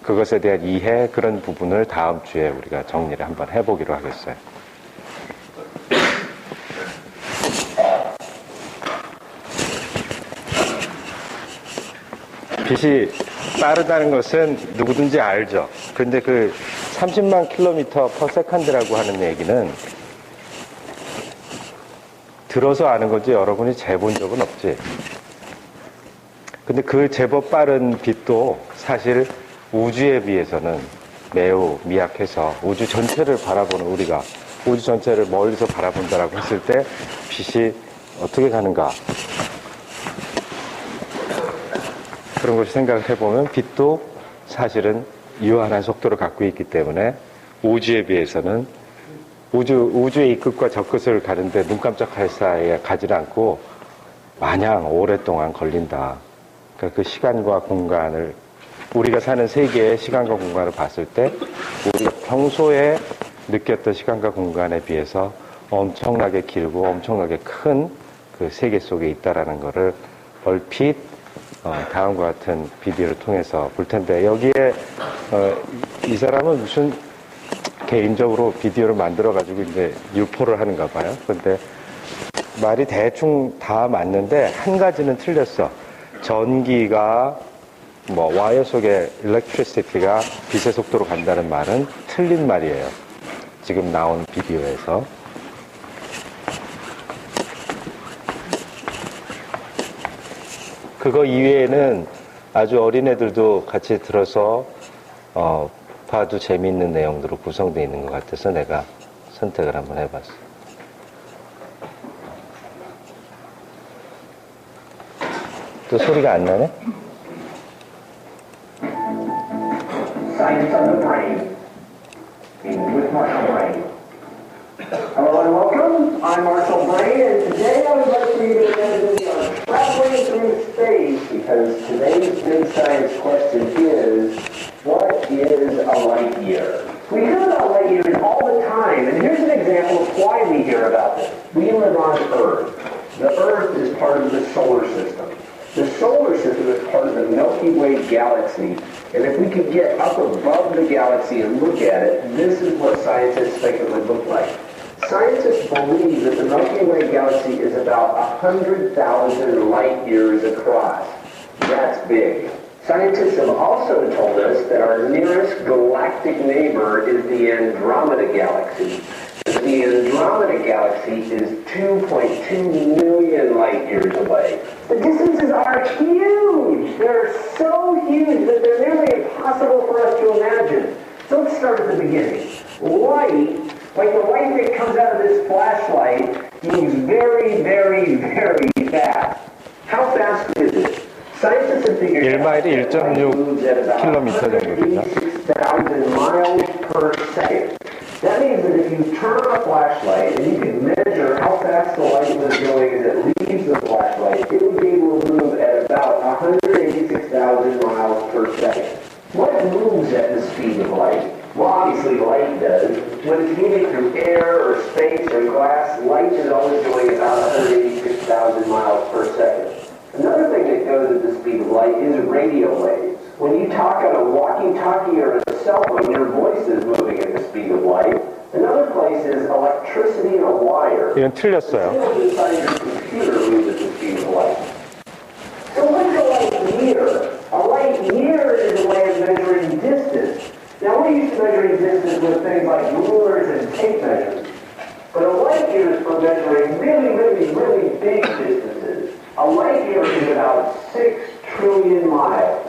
그것에 대한 이해, 그런 부분을 다음 주에 우리가 정리를 한번 해보기로 하겠어요. 빛이 빠르다는 것은 누구든지 알죠. 근데 그 30만 킬로미터 퍼 세컨드라고 하는 얘기는 들어서 아는 거지 여러분이 재본 적은 없지. 근데 그 제법 빠른 빛도 사실 우주에 비해서는 매우 미약해서 우주 전체를 바라보는 우리가 우주 전체를 멀리서 바라본다라고 했을 때 빛이 어떻게 가는가, 그런 것을 생각을 해보면 빛도 사실은 유한한 속도를 갖고 있기 때문에 우주에 비해서는 우주의 이 끝과 저 끝을 가는데 눈 깜짝할 사이에 가지 않고 마냥 오랫동안 걸린다. 그러니까 그 시간과 공간을, 우리가 사는 세계의 시간과 공간을 봤을 때 우리가 평소에 느꼈던 시간과 공간에 비해서 엄청나게 길고 엄청나게 큰 그 세계 속에 있다라는 것을 얼핏 다음과 같은 비디오를 통해서 볼 텐데, 여기에 이 사람은 무슨 개인적으로 비디오를 만들어 가지고 이제 유포를 하는가 봐요. 근데 말이 대충 다 맞는데 한 가지는 틀렸어. 전기가 뭐 와이어 속에 electricity가 빛의 속도로 간다는 말은 틀린 말이에요. 지금 나온 비디오에서. 그거 이외에는 아주 어린애들도 같이 들어서 봐도 재미있는 내용들로 구성되어 있는 것 같아서 내가 선택을 한번 해봤어. 또 소리가 안 나네? Science on the Brain, with Marshall Brain. Hello and welcome. I'm Marshall Brain, and today I would like for you to imagine we are traveling through space, because today's big science question is, what is a light year? We hear about light years all the time, and here's an example of why we hear about this. We live on Earth. The Earth is part of the solar system. The solar system is part of the Milky Way galaxy, and if we could get up above the galaxy and look at it, this is what scientists think it would look like. Scientists believe that the Milky Way galaxy is about 100,000 light years across. That's big. Scientists have also told us that our nearest galactic neighbor is the Andromeda Galaxy. The Andromeda Galaxy is 2.2 million light years away. The distances are huge. They're so huge that they're nearly impossible for us to imagine. So let's start at the beginning. Light, like the light that comes out of this flashlight, moves very, very, very fast. How fast is it? Scientists have figured 1마일이 1.6km 정도입니다. 86,000 miles per second. That means that if you turn on a flashlight and you can measure how fast the light was going as it leaves the flashlight, it would be able to move at about 186,000 miles per second. What moves at the speed of light? Well, obviously light does. When it's moving through air or space or glass, light is always going about 186,000 miles per second. Another thing that goes at the speed of light is radio waves. When you talk on a walkie-talkie or a cell phone, your voice is moving at the speed of light. Another place is electricity in a wire. 이건 틀렸어요. The signals inside your computer move at the speed of light. So what's a light year? A light year is a way of measuring distance. Now we're used to measuring distance with things like rulers and tape measures. But a light year is for measuring really, really, really big distances. A light year is about 6 trillion miles.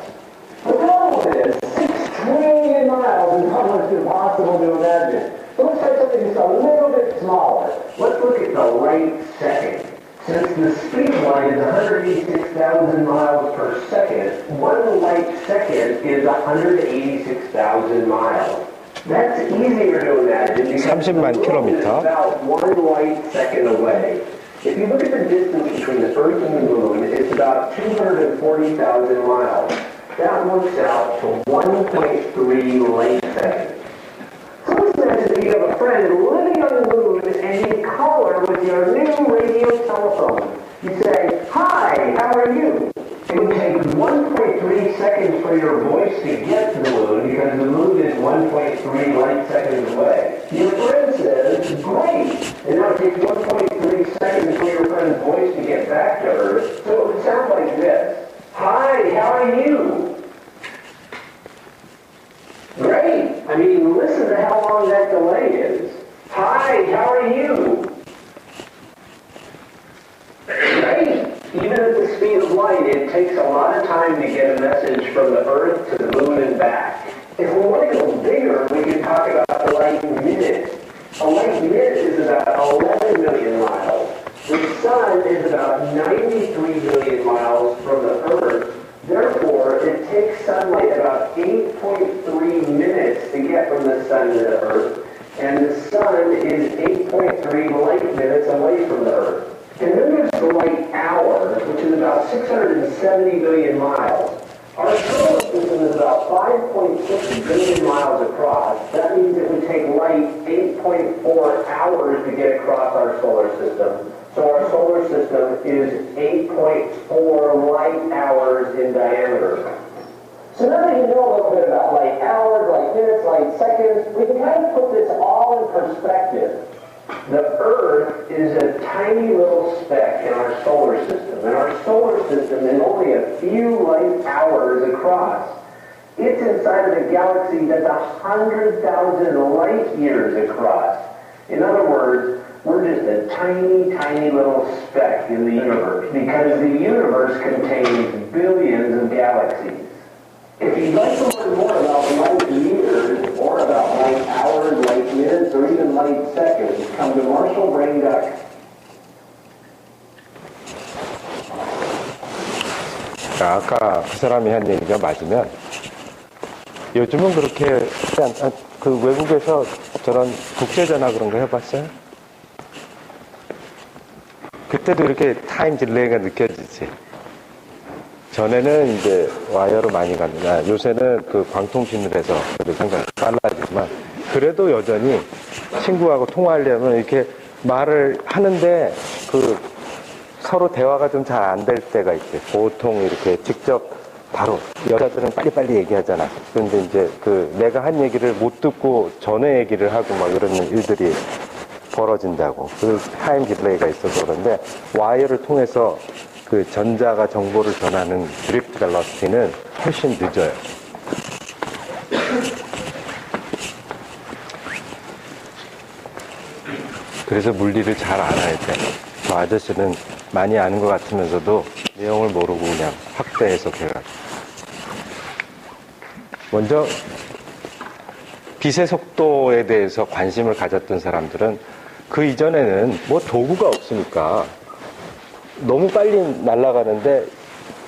The problem is, 6 trillion miles is almost impossible to imagine. So let's try something just a little bit smaller. Let's look at the light second. Since the speed of light is 186,000 miles per second, one light second is 186,000 miles. That's easier to imagine because the moon is about one light second away. If you look at the distance between the Earth and the Moon, it's about 240,000 miles. That works out to 1.3 light seconds. So let's imagine that you have a friend living on the Moon and you call her with your new radio telephone. You say, "Hi, how are you?" It would take 1.3 1.3 seconds for your voice to get to the moon because the moon is 1.3 light seconds away. Your friend says, great. And now it takes 1.3 seconds for your friend's voice to get back to Earth. So it would sound like this. Hi, how are you? Great. I mean, listen to how long that delay is. Hi, how are you? Great. Even at the speed of light, it takes a lot of time to get a message from the Earth to the moon and back. If we want to go bigger, we can talk about the light minute. A light minute is about 11 million miles. The sun is about 93 million miles from the Earth. Therefore, it takes sunlight about 8.3 minutes to get from the sun to the Earth, and the sun is 8.3 light minutes away from the Earth. And then there's the light hour, which is about 670 billion miles. Our solar system is about 5.6 billion miles across. That means it would take light 8.4 hours to get across our solar system. So our solar system is 8.4 light hours in diameter. So now that you know a little bit about light hours, light minutes, light seconds, we can kind of put this all in perspective. The Earth is a tiny little speck in our solar system, and our solar system is only a few light hours across. It's inside of a galaxy that's 100,000 light years across. In other words, we're just a tiny, tiny little speck in the universe, because the universe contains billions of galaxies. If you'd like to learn more about light years, or about light hours, light minutes, or even light seconds, come to MarshallBrain.com. 아까 그 사람이 한 얘기가 맞으면 요즘은 그렇게 그 외국에서 저런 국제전화 그런 거 해봤어요? 그때도 이렇게 타임 딜레이가 느껴지지. 전에는 이제 와이어로 많이 갔는데 요새는 그 광통신을 해서 상당히 빨라지지만 그래도 여전히 친구하고 통화하려면 이렇게 말을 하는데 그 서로 대화가 좀 잘 안 될 때가 있지. 보통 이렇게 직접 바로 여자들은 빨리빨리 얘기하잖아. 그런데 이제 그 내가 한 얘기를 못 듣고 전에 얘기를 하고 막 이런 일들이 벌어진다고. 그 타임 딜레이가 있어서 그런데 와이어를 통해서 그 전자가 정보를 전하는 드리프트 벨러시티는 훨씬 늦어요. 그래서 물리를 잘 알아야 돼. 저 아저씨는 많이 아는 것 같으면서도 내용을 모르고 그냥 확대 해석해가지고. 먼저 빛의 속도에 대해서 관심을 가졌던 사람들은 그 이전에는 뭐 도구가 없으니까 너무 빨리 날아가는데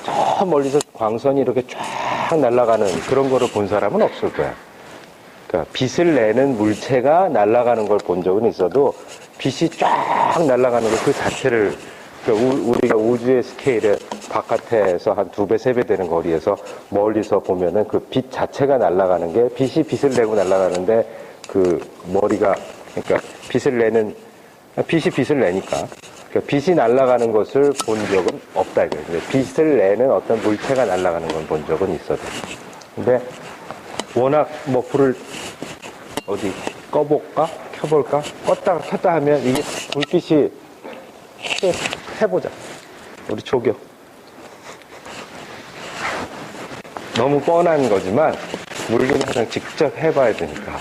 저 멀리서 광선이 이렇게 쫙 날아가는 그런 거를 본 사람은 없을 거야. 그러니까 빛을 내는 물체가 날아가는 걸 본 적은 있어도 빛이 쫙 날아가는 거 그 자체를 그러니까 우리가 우주의 스케일에 바깥에서 한 2배, 3배 되는 거리에서 멀리서 보면은 그 빛 자체가 날아가는 게 빛이 빛을 내고 날아가는데 그 머리가 그러니까 빛이 빛을 내니까 그러니까 빛이 날아가는 것을 본 적은 없다 이거예요. 빛을 내는 어떤 물체가 날아가는 건 본 적은 있어도. 근데 워낙 뭐 불을 어디 꺼볼까? 켜볼까? 껐다가 켰다 하면 이게 불빛이 해보자. 우리 조교. 너무 뻔한 거지만 물리는 항상 직접 해봐야 되니까.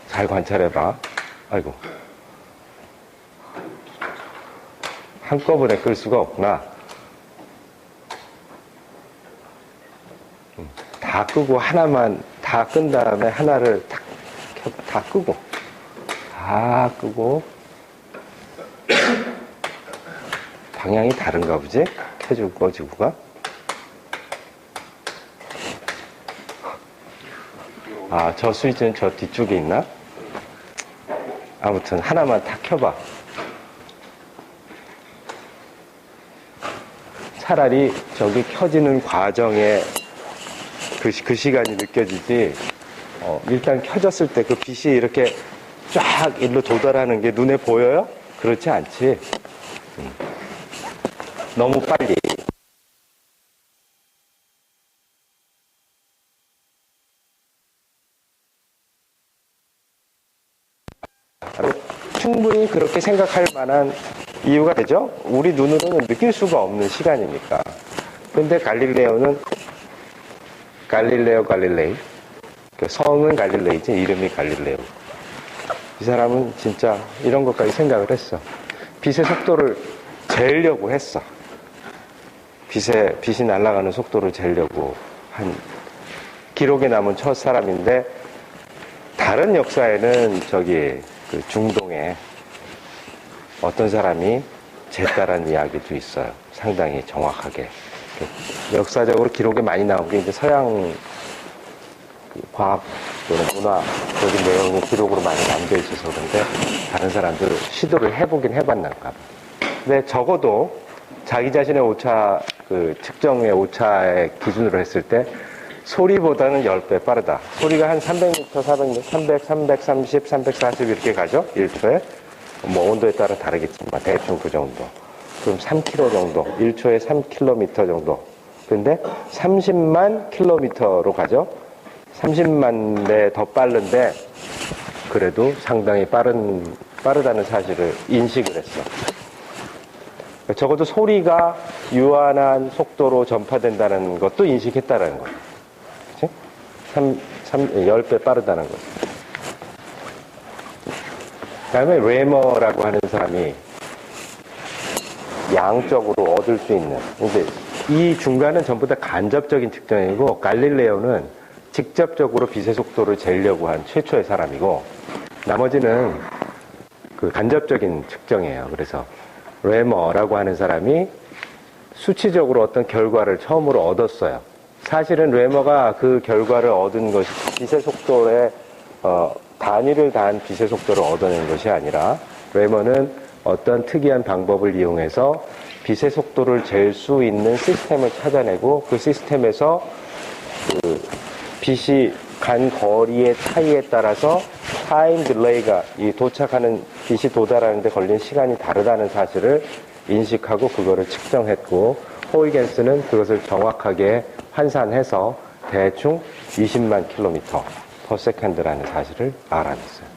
잘 관찰해봐. 아이고. 한꺼번에 끌 수가 없구나. 다 끄고 하나만 다 끈 다음에 하나를 다 끄고 방향이 다른가 보지? 켜지고 꺼지고가. 아, 저 스위치는 저 뒤쪽에 있나? 아무튼 하나만 다 켜봐. 차라리 저기 켜지는 과정에 그 시간이 느껴지지. 일단 켜졌을 때 그 빛이 이렇게 쫙 일로 도달하는 게 눈에 보여요? 그렇지 않지. 너무 빨리. 충분히 그렇게 생각할 만한 이유가 되죠? 우리 눈으로는 느낄 수가 없는 시간이니까. 근데 갈릴레오는 갈릴레이. 그 성은 갈릴레이지, 이름이 갈릴레오. 이 사람은 진짜 이런 것까지 생각을 했어. 빛의 속도를 재려고 했어. 빛이 날아가는 속도를 재려고 한 기록에 남은 첫 사람인데, 다른 역사에는 그 중동에 어떤 사람이 쟀다라는 이야기도 있어요. 상당히 정확하게. 역사적으로 기록에 많이 나온 게 이제 서양 과학 또는 문화적인 내용이 기록으로 많이 남겨 있어서 그런데, 다른 사람들 시도를 해보긴 해봤는가 봐. 근데 적어도 자기 자신의 오차, 측정의 오차의 기준으로 했을 때 소리보다는 10배 빠르다. 소리가 한 300m, 400m, 300, 330, 340 이렇게 가죠? 1초에. 뭐 온도에 따라 다르겠지만 대충 그 정도. 그럼 3km 정도. 1초에 3km 정도. 근데 30만 킬로미터로 가죠? 30만 대 더 빠른데, 그래도 상당히 빠르다는 사실을 인식을 했어. 적어도 소리가 유한한 속도로 전파된다는 것도 인식했다라는 거죠. 그치? 10배 빠르다는 거죠. 그 다음에 레머라고 하는 사람이 양적으로 얻을 수 있는, 근데 이 중간은 전부 다 간접적인 측정이고, 갈릴레오는 직접적으로 빛의 속도를 재려고 한 최초의 사람이고, 나머지는 그 간접적인 측정이에요. 그래서 레머라고 하는 사람이 수치적으로 어떤 결과를 처음으로 얻었어요. 사실은 레머가 그 결과를 얻은 것이 빛의 속도에 단위를 다한 빛의 속도를 얻어낸 것이 아니라, 레머는 어떤 특이한 방법을 이용해서 빛의 속도를 잴 수 있는 시스템을 찾아내고, 그 시스템에서 그 빛이 간 거리의 차이에 따라서 타임 딜레이가, 이 도착하는 빛이 도달하는 데 걸린 시간이 다르다는 사실을 인식하고 그거를 측정했고, 호이겐스는 그것을 정확하게 환산해서 대충 20만 킬로미터 per second라는 사실을 알아냈어요.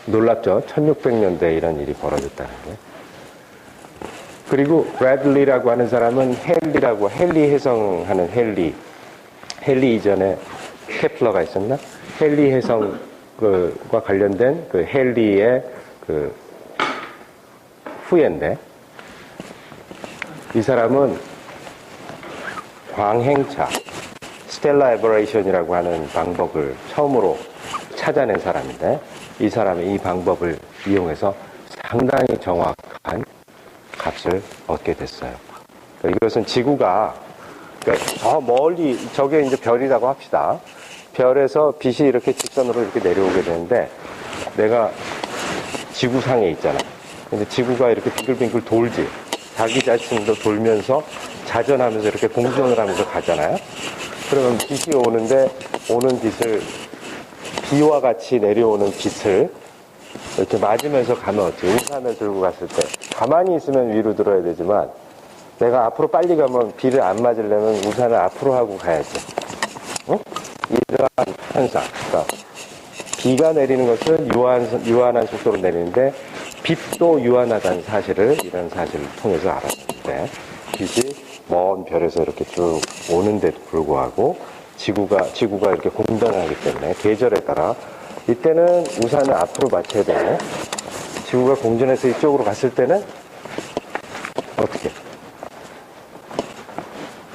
놀랍죠? 1600년대에 이런 일이 벌어졌다는 게. 그리고 브래들리라고 하는 사람은 헨리 해성하는 헨리 이전에 케플러가 있었나? 헨리 해성과 관련된 그 헨리의 그 후예인데, 이 사람은 광행차, 스텔라 에버레이션이라고 하는 방법을 처음으로 찾아낸 사람인데, 이 사람이 이 방법을 이용해서 상당히 정확한 값을 얻게 됐어요. 이것은 지구가, 저 멀리, 저게 이제 별이라고 합시다. 별에서 빛이 이렇게 직선으로 이렇게 내려오게 되는데, 내가 지구상에 있잖아. 근데 지구가 이렇게 빙글빙글 돌지. 자기 자신도 돌면서 자전하면서 이렇게 공전을 하면서 가잖아요. 그러면 빛이 오는데, 오는 빛을, 비와 같이 내려오는 빛을 이렇게 맞으면서 가면 어떻게, 우산을 들고 갔을 때 가만히 있으면 위로 들어야 되지만, 내가 앞으로 빨리 가면 비를 안 맞으려면 우산을 앞으로 하고 가야지. 응? 이러한 현상. 그러니까 비가 내리는 것은 유한한 속도로 내리는데, 빛도 유한하다는 사실을, 이런 사실을 통해서 알았는데, 빛이 먼 별에서 이렇게 쭉 오는데도 불구하고 지구가 이렇게 공전하기 때문에, 계절에 따라 이때는 우산을 앞으로 맞춰야 되고, 지구가 공전해서 이쪽으로 갔을 때는 어떻게?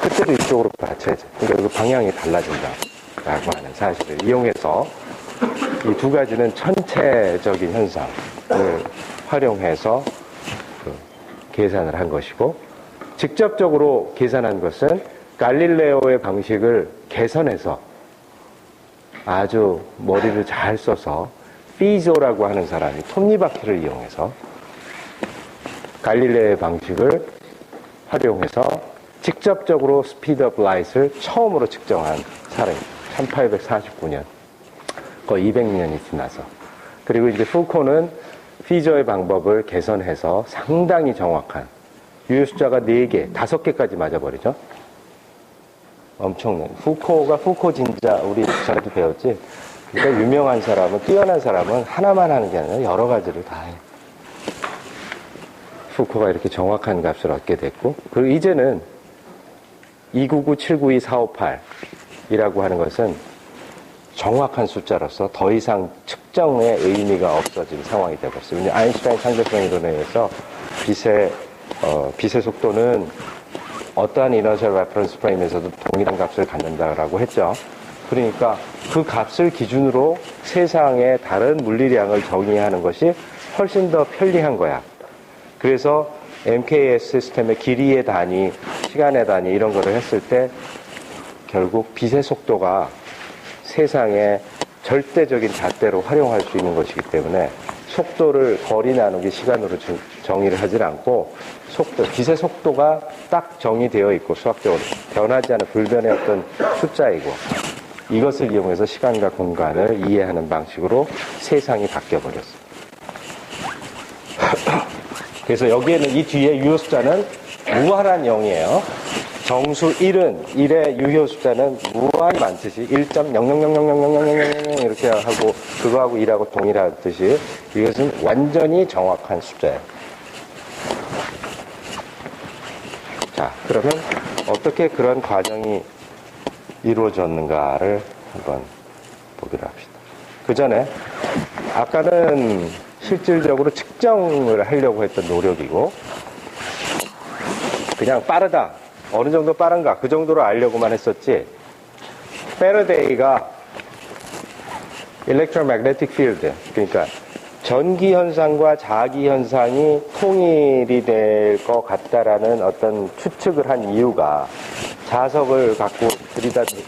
그때도 이쪽으로 맞춰야지. 그러니까 그 방향이 달라진다라고 하는 사실을 이용해서 이 두 가지는 천체적인 현상을 활용해서 계산을 한 것이고, 직접적으로 계산한 것은 갈릴레오의 방식을 개선해서 아주 머리를 잘 써서 피조라고 하는 사람이 톱니바퀴를 이용해서 갈릴레오의 방식을 활용해서 직접적으로 스피드 오브 라이트를 처음으로 측정한 사람입니다. 1849년, 거의 200년이 지나서. 그리고 이제 푸코는 피저의 방법을 개선해서 상당히 정확한 유효 숫자가 4개, 5개까지 맞아버리죠. 엄청난. 푸코가 푸코 진짜 우리 전에도 배웠지. 그러니까 유명한 사람은, 뛰어난 사람은 하나만 하는 게 아니라 여러 가지를 다 해. 푸코가 이렇게 정확한 값을 얻게 됐고, 그리고 이제는 299, 792, 458이라고 하는 것은 정확한 숫자로서 더 이상 측정의 의미가 없어진 상황이 되어버렸어요. 왜냐하면 아인슈타인 상대성 이론에 의해서 빛의 속도는 어떠한 이너셜 레퍼런스 프레임에서도 동일한 값을 갖는다라고 했죠. 그러니까 그 값을 기준으로 세상의 다른 물리량을 정의하는 것이 훨씬 더 편리한 거야. 그래서 MKS 시스템의 길이의 단위, 시간의 단위 이런 거를 했을 때 결국 빛의 속도가 세상의 절대적인 잣대로 활용할 수 있는 것이기 때문에 속도를 거리 나누기 시간으로 정의를 하지 않고 빛의 속도가 딱 정의되어 있고 수학적으로 변하지 않은 불변의 어떤 숫자이고 이것을 이용해서 시간과 공간을 이해하는 방식으로 세상이 바뀌어버렸어요. 그래서 여기에는 이 뒤에 유효 숫자는 무한한 0이에요. 정수 1의 유효 숫자는 무한히 많듯이 1.00000000 이렇게 하고 그거하고 1하고 동일하듯이 이것은 완전히 정확한 숫자예요. 자, 그러면 어떻게 그런 과정이 이루어졌는가를 한번 보기로 합시다. 그 전에 아까는 실질적으로 측정을 하려고 했던 노력이고 그냥 빠르다. 어느 정도 빠른가 그 정도로 알려고만 했었지. 패러데이가 electromagnetic field 그러니까 전기 현상과 자기 현상이 통일이 될 것 같다라는 어떤 추측을 한 이유가 자석을 갖고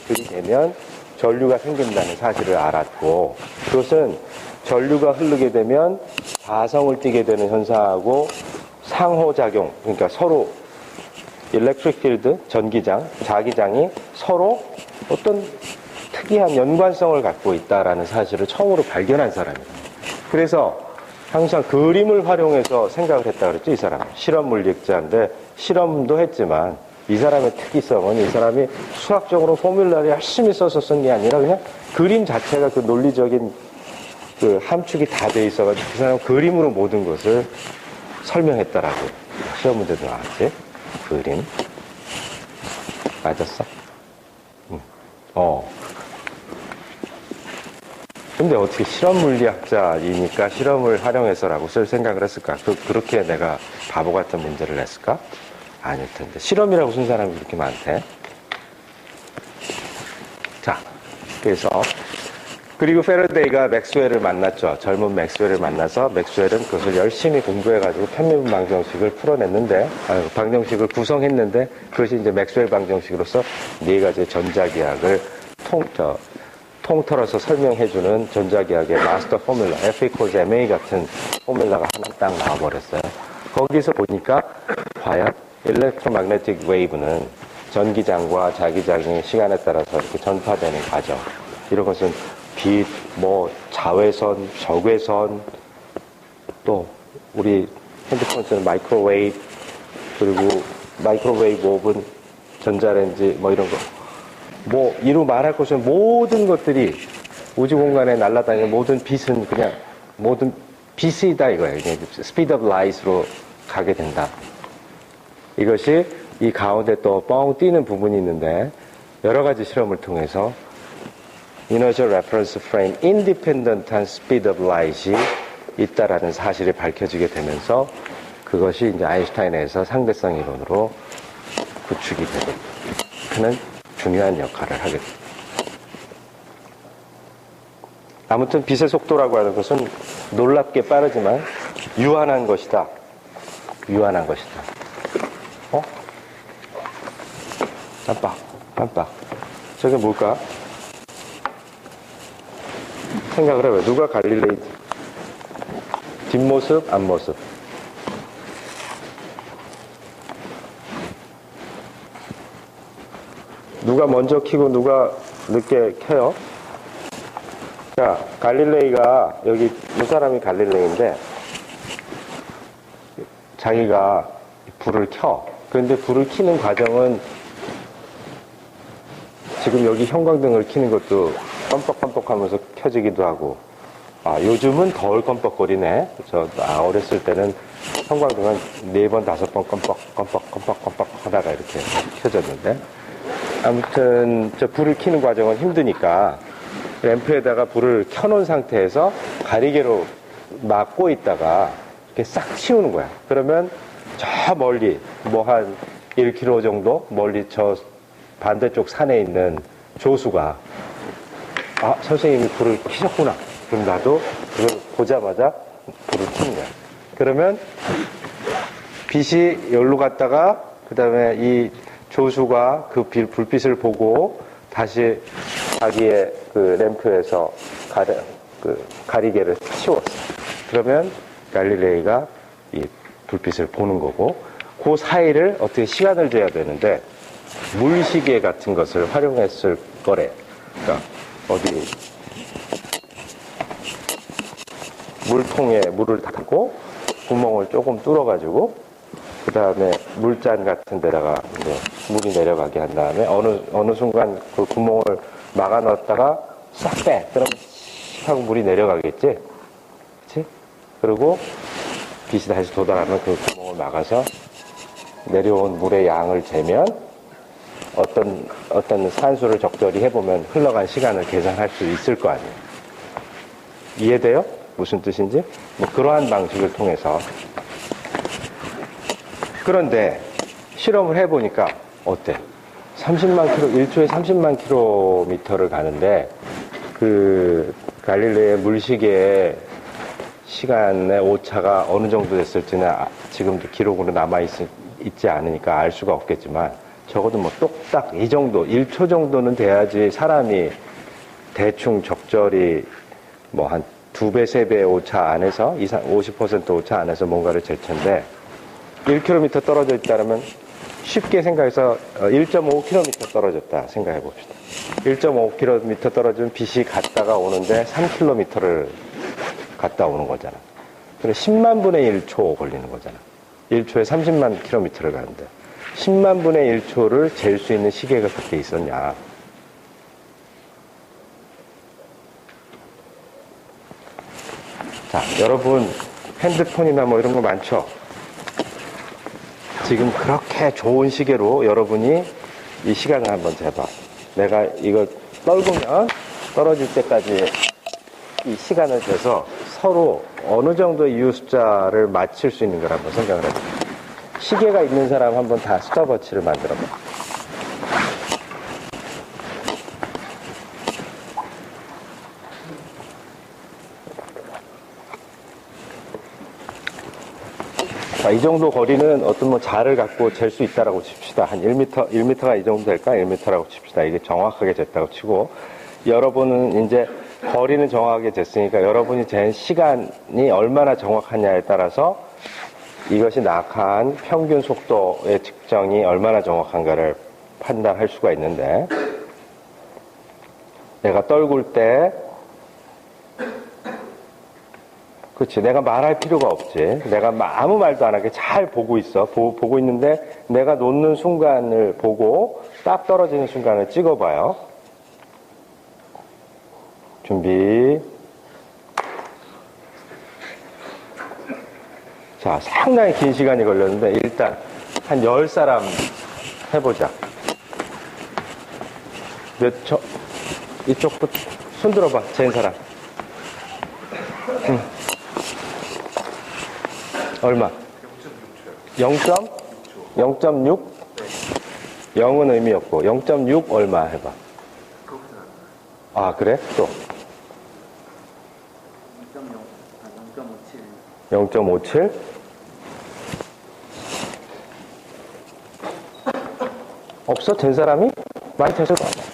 들이대면 전류가 생긴다는 사실을 알았고 그것은 전류가 흐르게 되면 자성을 띠게 되는 현상하고 상호작용 그러니까 서로 일렉트릭 필드, 전기장, 자기장이 서로 어떤 특이한 연관성을 갖고 있다라는 사실을 처음으로 발견한 사람이에요. 그래서 항상 그림을 활용해서 생각을 했다 그랬죠, 이 사람은. 실험 물리학자인데 실험도 했지만 이 사람의 특이성은 이 사람이 수학적으로 포뮬러를 열심히 써서 쓴 게 아니라 그냥 그림 자체가 그 논리적인 그 함축이 다 돼 있어가지고 그 사람은 그림으로 모든 것을 설명했다라고. 시험 문제도 나왔지. 그림. 맞았어? 응. 근데 어떻게 실험 물리학자이니까 실험을 활용해서라고 쓸 생각을 했을까? 그렇게 내가 바보 같은 문제를 냈을까? 아닐 텐데. 실험이라고 쓴 사람이 그렇게 많대. 자, 그래서 그리고 패러데이가 맥스웰을 만났죠. 젊은 맥스웰을 만나서 맥스웰은 그것을 열심히 공부해가지고 편미분 방정식을 풀어냈는데, 방정식을 구성했는데, 그것이 이제 맥스웰 방정식으로서 4가지의 전자기학을 통틀어서 설명해주는 전자기학의 마스터 포뮬러, F equals ma 같은 포뮬러가 하나 딱 나와버렸어요. 거기서 보니까 과연 일렉트로매그네틱 웨이브는 전기장과 자기장이 시간에 따라서 이렇게 전파되는 과정, 이런 것은 빛, 자외선, 적외선, 또 우리 핸드폰 쓰는 마이크로웨이브, 그리고 마이크로웨이브 오븐, 전자레인지 이런 거. 이루 말할 것은 모든 것들이 우주 공간에 날아다니는 모든 빛은 그냥 모든 빛이다 이거예요. 스피드 오브 라이트로 가게 된다. 이것이 이 가운데 또 뻥 띄는 부분이 있는데 여러 가지 실험을 통해서 Inertial Reference Frame Independent한 Speed of Light이 있다라는 사실이 밝혀지게 되면서 그것이 이제 아인슈타인에서 상대성 이론으로 구축이 되고 그는 중요한 역할을 하게 됩니다. 아무튼 빛의 속도라고 하는 것은 놀랍게 빠르지만 유한한 것이다. 유한한 것이다. 깜빡. 저게 뭘까? 생각을 해봐요. 누가 갈릴레이 뒷모습, 앞모습. 누가 먼저 켜고 누가 늦게 켜요? 자, 갈릴레이가, 여기 이 사람이 갈릴레이인데, 자기가 불을 켜. 그런데 불을 켜는 과정은 지금 여기 형광등을 켜는 것도 껌뻑껌뻑 하면서 켜지기도 하고, 아, 요즘은 덜 껌뻑거리네. 어렸을 때는 형광등은 4번, 5번 껌뻑 하다가 이렇게 켜졌는데. 아무튼, 불을 켜는 과정은 힘드니까, 램프에다가 불을 켜놓은 상태에서 가리개로 막고 있다가 이렇게 싹 치우는 거야. 그러면 저 멀리, 한 1km 정도 멀리 저 반대쪽 산에 있는 조수가, 아, 선생님이 불을 켜셨구나. 그럼 나도 그걸 보자마자 불을 켜는 거야. 그러면 빛이 여기로 갔다가, 그 다음에 이 조수가 그 불빛을 보고 다시 자기의 그 램프에서 가리개를 치웠어. 그러면 갈릴레이가 이 불빛을 보는 거고, 그 사이를 어떻게 시간을 재야 되는데, 물시계 같은 것을 활용했을 거래. 그러니까, 어디, 물통에 물을 담고, 구멍을 조금 뚫어가지고, 그 다음에 물잔 같은 데다가 이제 물이 내려가게 한 다음에, 어느 순간 그 구멍을 막아 넣었다가 싹 빼. 그럼 하고 물이 내려가겠지? 그치? 그리고 빛이 다시 도달하면 그 구멍을 막아서 내려온 물의 양을 재면 어떤 산수를 적절히 해보면 흘러간 시간을 계산할 수 있을 거 아니에요. 이해돼요? 무슨 뜻인지? 뭐 그러한 방식을 통해서. 그런데 실험을 해보니까 어때? 1초에 30만 킬로미터를 가는데, 그 갈릴레이의 물시계의 시간의 오차가 어느 정도 됐을지는 지금도 기록으로 남아있지 않으니까 알 수가 없겠지만, 적어도 뭐 똑딱 이 정도, 1초 정도는 돼야지 사람이 대충 적절히 뭐 한 2배, 3배 오차 안에서, 50% 오차 안에서 뭔가를 잴 텐데, 1km 떨어져 있다면 쉽게 생각해서 1.5km 떨어졌다 생각해 봅시다. 1.5km 떨어지면 빛이 갔다가 오는데 3km를 갔다 오는 거잖아. 그래 10만 분의 1초 걸리는 거잖아. 1초에 30만 km를 가는데 10만 분의 1초를 잴 수 있는 시계가 그때 있었냐. 자, 여러분 핸드폰이나 뭐 이런 거 많죠? 지금 그렇게 좋은 시계로 여러분이 이 시간을 한번 재봐. 내가 이거 떨구면 떨어질 때까지 이 시간을 재서 서로 어느 정도 이유 숫자를 맞출 수 있는 걸 한번 생각을 해봐. 시계가 있는 사람 한번 다 스톱워치를 만들어봐. 자, 이 정도 거리는 어떤 뭐 자를 갖고 잴 수 있다라고 칩시다. 한 1m가 이 정도 될까? 1m라고 칩시다. 이게 정확하게 쟀다고 치고, 여러분은 이제 거리는 정확하게 쟀으니까 여러분이 잰 시간이 얼마나 정확하냐에 따라서 이것이 낙하한 평균 속도의 측정이 얼마나 정확한가를 판단할 수가 있는데, 내가 떨굴 때, 그렇지. 내가 말할 필요가 없지. 내가 아무 말도 안 하게 잘 보고 있어. 보고 있는데 내가 놓는 순간을 보고 딱 떨어지는 순간을 찍어봐요. 준비. 자, 상당히 긴 시간이 걸렸는데 일단 한 10사람 해보자. 이쪽부터 손 들어봐. 잰 사람. 얼마? 0.6? 0.6? 0은 의미 없고 0.6 얼마 해봐. 아, 그래? 또 0.57? 없어? 잰 사람이? 많이 쟀을 거 아니야.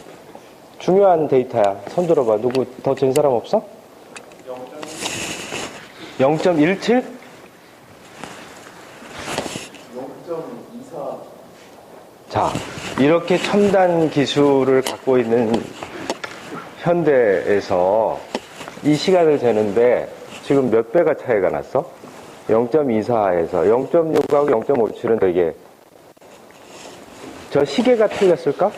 중요한 데이터야. 손 들어봐. 누구 더 잰 사람 없어? 0.17? 0.24. 자, 이렇게 첨단 기술을 갖고 있는 현대에서 이 시간을 재는데 지금 몇 배가 차이가 났어? 0.24에서 0.6하고 0.57은 되게 저 시계가 틀렸을까?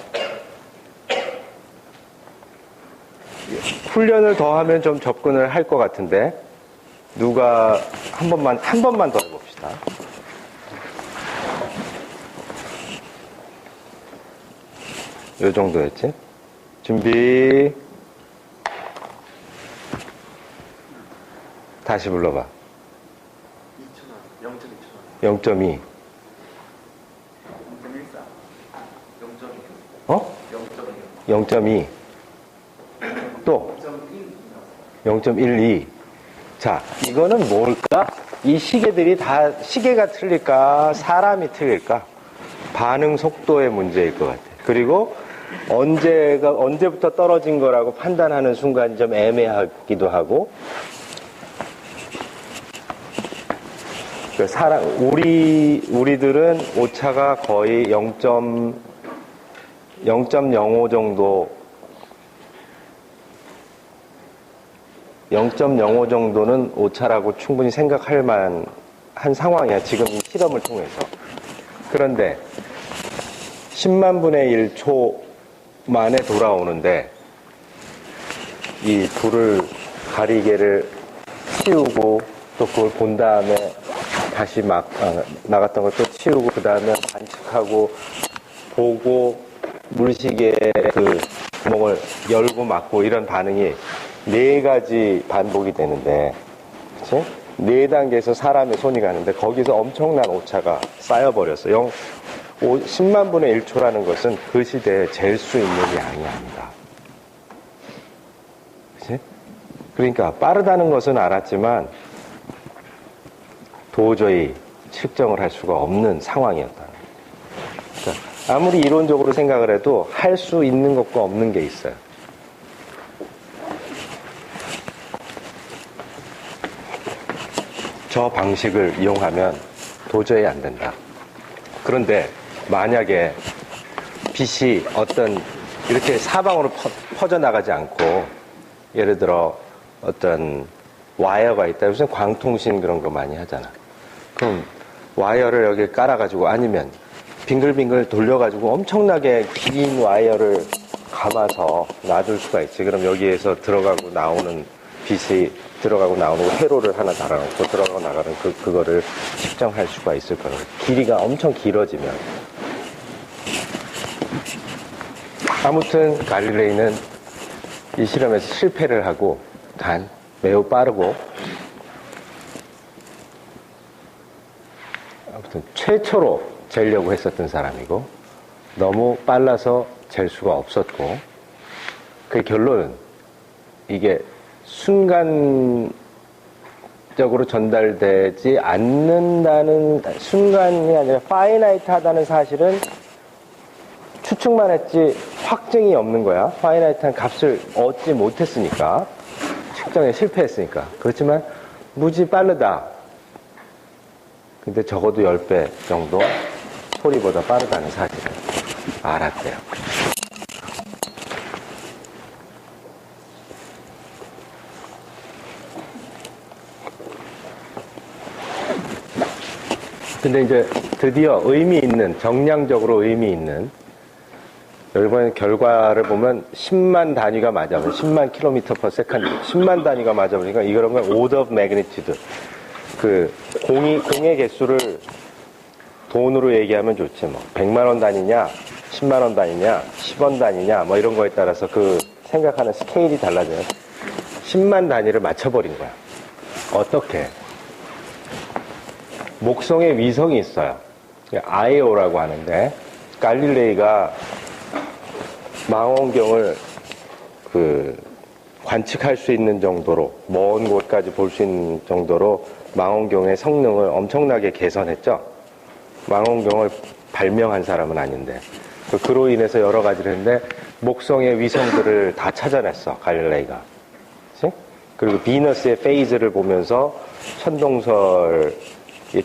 훈련을 더 하면 좀 접근을 할 것 같은데 누가 한 번만 더 해봅시다. 요 정도였지? 준비. 다시 불러봐. 2,000원, 0.2천 0.2. 0.14, 0.2, 어? 0.2, 0.2. 또 0.1. 0.12. 자, 이거는 뭘까? 이 시계들이 다 시계가 틀릴까? 사람이 틀릴까? 반응 속도의 문제일 것 같아. 그리고 언제부터 떨어진 거라고 판단하는 순간이 좀 애매하기도 하고, 우리들은 오차가 거의 0.05 정도, 0.05 정도는 오차라고 충분히 생각할 만한 상황이야. 지금 이 실험을 통해서. 그런데 10만 분의 1초 만에 돌아오는데 이 불을 가리개를 치우고 또 그걸 본 다음에 다시 나갔던 걸 또 치우고 그 다음에 관측하고 보고 물시계의 그 구멍을 열고 막고 이런 반응이 4가지 반복이 되는데, 그치? 4단계에서 사람의 손이 가는데 거기서 엄청난 오차가 쌓여버렸어. 10만 분의 1초라는 것은 그 시대에 잴 수 있는 양이 아니다. 그치? 그러니까 빠르다는 것은 알았지만 도저히 측정을 할 수가 없는 상황이었다. 그러니까 아무리 이론적으로 생각을 해도 할 수 있는 것과 없는 게 있어요. 저 방식을 이용하면 도저히 안 된다. 그런데 만약에 빛이 이렇게 사방으로 퍼져나가지 않고 예를 들어 어떤 와이어가 있다. 요새 광통신 그런 거 많이 하잖아. 그럼 와이어를 여기 깔아가지고 아니면 빙글빙글 돌려가지고 엄청나게 긴 와이어를 감아서 놔둘 수가 있지. 그럼 여기에서 들어가고 나오는 빛이 들어가고 나오는 회로를 하나 달아놓고 들어가고 나가는 그거를 측정할 수가 있을 거예요. 길이가 엄청 길어지면. 아무튼 갈릴레이는 이 실험에서 실패를 하고 단 매우 빠르고 아무튼 최초로 재려고 했었던 사람이고 너무 빨라서 잴 수가 없었고 그 결론은 이게 순간적으로 전달되지 않는다는 순간이 아니라 파이나이트하다는 사실은 추측만 했지 확증이 없는 거야. 파이나이트한 값을 얻지 못했으니까 측정에 실패했으니까. 그렇지만 무지 빠르다. 근데 적어도 10배 정도 소리보다 빠르다는 사실을 알았대요. 근데 이제 드디어 정량적으로 의미 있는, 이번 결과를 보면 10만 단위가 맞아버리면 10만 킬로미터 per 세컨드, 10만 단위가 맞아버리니까 이거는 order of magnitude. 그 공의 개수를 돈으로 얘기하면 좋지 뭐. 100만 원 단위냐, 10만 원 단위냐, 10원 단위냐, 뭐 이런 거에 따라서 그 생각하는 스케일이 달라져요. 10만 단위를 맞춰버린 거야. 어떻게? 목성에 위성이 있어요. 아에오라고 하는데, 갈릴레이가 망원경을 관측할 수 있는 정도로, 먼 곳까지 볼 수 있는 정도로 망원경의 성능을 엄청나게 개선했죠. 망원경을 발명한 사람은 아닌데. 그로 인해서 여러 가지를 했는데, 목성의 위성들을 다 찾아냈어, 갈릴레이가. 그치? 그리고 비너스의 페이즈를 보면서 천동설이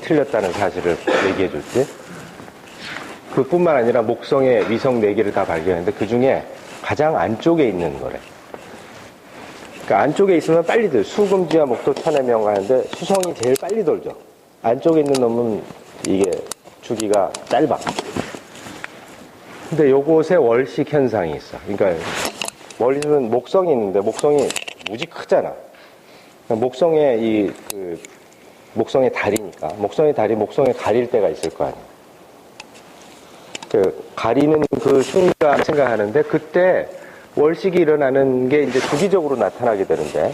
틀렸다는 사실을 얘기해 줬지. 그뿐만 아니라 목성의 위성 4개를 다 발견했는데 그 중에 가장 안쪽에 있는 거래. 그러니까 안쪽에 있으면 빨리 돌. 수금지와 목토 천해명 하는데 수성이 제일 빨리 돌죠. 안쪽에 있는 놈은 이게 주기가 짧아. 근데 요곳에 월식 현상이 있어. 그러니까 멀리는 목성이 있는데 목성이 무지 크잖아. 목성의 목성의 달이니까 목성의 달이 목성에 가릴 때가 있을 거 아니야. 그 가리는 그 순간 생각하는데 그때 월식이 일어나는 게 이제 주기적으로 나타나게 되는데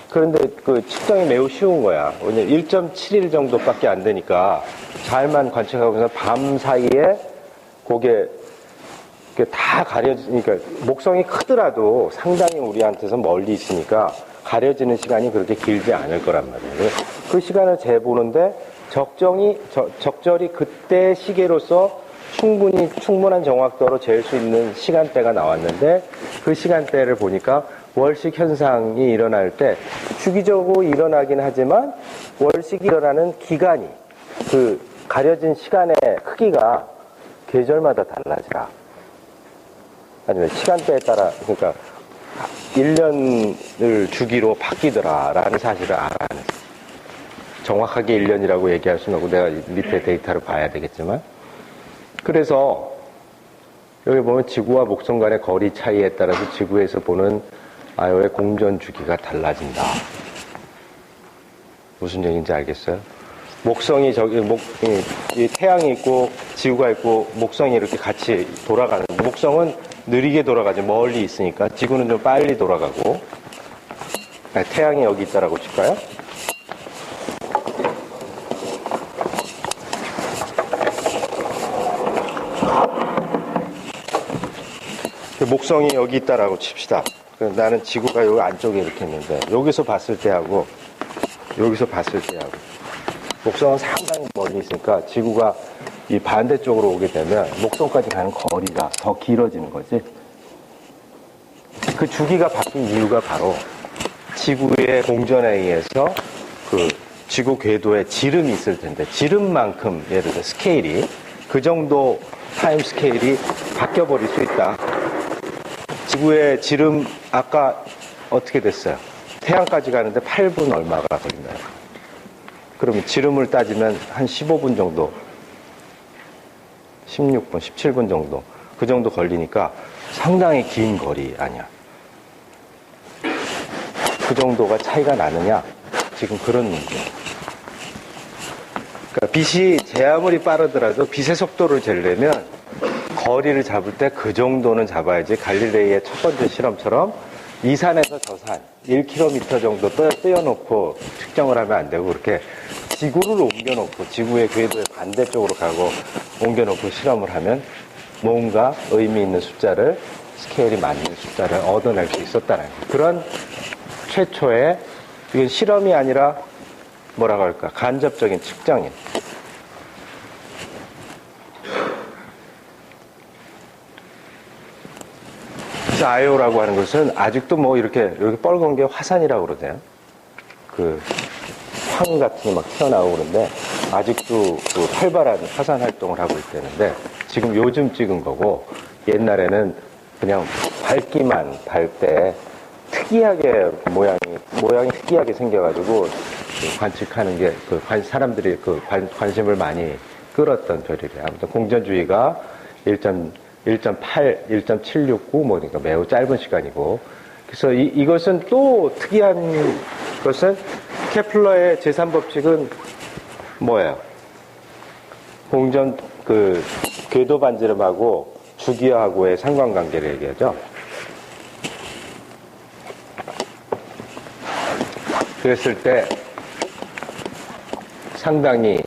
그런데 그 측정이 매우 쉬운 거야. 왜냐면 1.7일 정도밖에 안 되니까 잘만 관측하고서 밤 사이에 그게 다 가려지니까 목성이 크더라도 상당히 우리한테서 멀리 있으니까 가려지는 시간이 그렇게 길지 않을 거란 말이에요. 그 시간을 재보는데 적절히 그때 시계로서 충분한 정확도로 잴 수 있는 시간대가 나왔는데 그 시간대를 보니까 월식 현상이 일어날 때 주기적으로 일어나긴 하지만 월식이 일어나는 기간이 그 가려진 시간의 크기가 계절마다 달라지라. 아니면 시간대에 따라 그러니까 1년을 주기로 바뀌더라라는 사실을 알아냈어. 정확하게 1년이라고 얘기할 수는 없고 내가 밑에 데이터를 봐야 되겠지만 그래서 여기 보면 지구와 목성 간의 거리 차이에 따라서 지구에서 보는 아요의 공전 주기가 달라진다. 무슨 얘기인지 알겠어요? 목성이 이 태양이 있고 지구가 있고 목성이 이렇게 같이 돌아가는 목성은 느리게 돌아가죠. 멀리 있으니까 지구는 좀 빨리 돌아가고 태양이 여기 있다라고 칠까요? 목성이 여기 있다라고 칩시다. 나는 지구가 여기 안쪽에 이렇게 있는데 여기서 봤을 때하고 여기서 봤을 때하고 목성은 상당히 멀리 있으니까 지구가 이 반대쪽으로 오게 되면 목성까지 가는 거리가 더 길어지는 거지. 그 주기가 바뀐 이유가 바로 지구의 공전에 의해서 그 지구 궤도에 지름이 있을 텐데 지름만큼 예를 들어 스케일이 그 정도 타임 스케일이 바뀌어버릴 수 있다. 지구의 지름 아까 어떻게 됐어요? 태양까지 가는데 8분 얼마가 걸린다요. 그러면 지름을 따지면 한 15분 정도 16분, 17분 정도 그 정도 걸리니까 상당히 긴 거리 아니야. 그 정도가 차이가 나느냐? 지금 그런 문제야. 그러니까 빛이 제 아무리 빠르더라도 빛의 속도를 재려면 거리를 잡을 때 그 정도는 잡아야지. 갈릴레이의 첫 번째 실험처럼 이 산에서 저 산 1km 정도 떼어놓고 측정을 하면 안 되고 그렇게 지구를 옮겨놓고 지구의 궤도의 반대쪽으로 가고 옮겨놓고 실험을 하면 뭔가 의미 있는 숫자를 스케일이 맞는 숫자를 얻어낼 수 있었다는 거예요. 그런 최초의 이건 실험이 아니라 뭐라고 할까 간접적인 측정이에요. 그래서 아이오라고 하는 것은 아직도 뭐 이렇게 빨간 게 화산이라고 그러대요. 그 황 같은 게 막 튀어나오고 그러는데 아직도 그 활발한 화산 활동을 하고 있다는데 지금 요즘 찍은 거고 옛날에는 그냥 밝기만 발 때 특이하게 모양이 특이하게 생겨가지고 관측하는 게 사람들이 관심을 많이 끌었던 별이래요. 아무튼 공전주의가 1.8, 1.769 뭐 그러니까 매우 짧은 시간이고 그래서 이것은 또 특이한 것은 케플러의 제3법칙은 뭐예요? 공전 궤도 반지름하고 주기하고의 상관관계를 얘기하죠. 그랬을 때 상당히